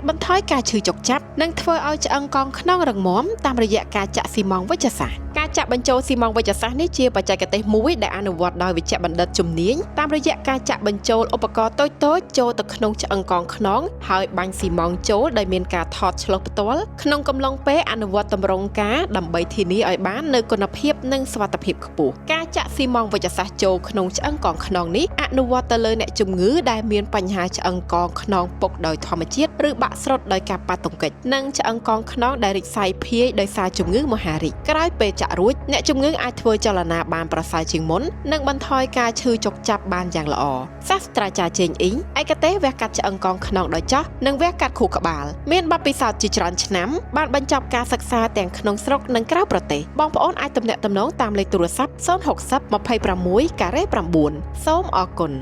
ត់បន្ថយការឈឺចុកចាប់និងធ្វើឲ្យឆ្អឹងកងខ្នងរឹងមាំតាមរយៈការចាក់ស៊ីម៉ងវិជ្ជសាស្ត្រការចាក់បញ្ចូលស៊ីម៉ងវិជ្ជសាស្ត្រនេះជាបច្ចេកទេសមួយដែលអនុវត្តដោយវេជ្ជបណ្ឌិតជំនាញតាមរយៈការចាក់បញ្ចូលឧបករណ៍តូចៗចូលទៅក្នុងឆ្អឹងកងខ្នងហើយបាញ់ស៊ីម៉ងចូលដោយមានការថតឆ្លុះផ្ទាល់ក្នុងកំឡុងពេលអនុវត្តតម្រង់ការដើម្បីធានាឲ្យបាននូវគុណភាពនិងសុវត្ថិភាពខ្ពស់ការចាក់ស៊ីម៉ងវិជ្ជសាស្ត្រចូលក្នុងឆ្អឹងកងខ្នងនេះអនុវត្តទៅលើអ្នកជំងឺដែលមានបញ្ហាឆ្អឹងកងខ្នងពុកដោយធម្មជាតិឬបាក់ស្រុតដោយការប៉ះទង្គិចនិងឆ្អឹងកងខ្នងដែលរីកសាយភាយដោយសារជំងឺមហារីកក្រោយពេលចាក់រួចអ្នកជំងឺអាចធ្វើចលនាបានប្រសើរជាងមុននិងបន្ថយការឈឺចុកចាប់បានយ៉ាងល្អសាស្ត្រាចារ្យជេងអ៊ីងឯកទេសវះកាត់ឆ្អឹងកងខ្នងដោយចោះនិងវះកាត់ខួរក្បាលមានបទពិសោធន៍ជាច្រើនឆ្នាំបានបញ្ចប់ការសិក្សាទាំងក្នុងស្រុកនិងក្រៅប្រទេសបងប្អូនអាចទំនាក់ទំនងតាមលេខទូរស័ព្ទ060 26 9សូមអរគុណ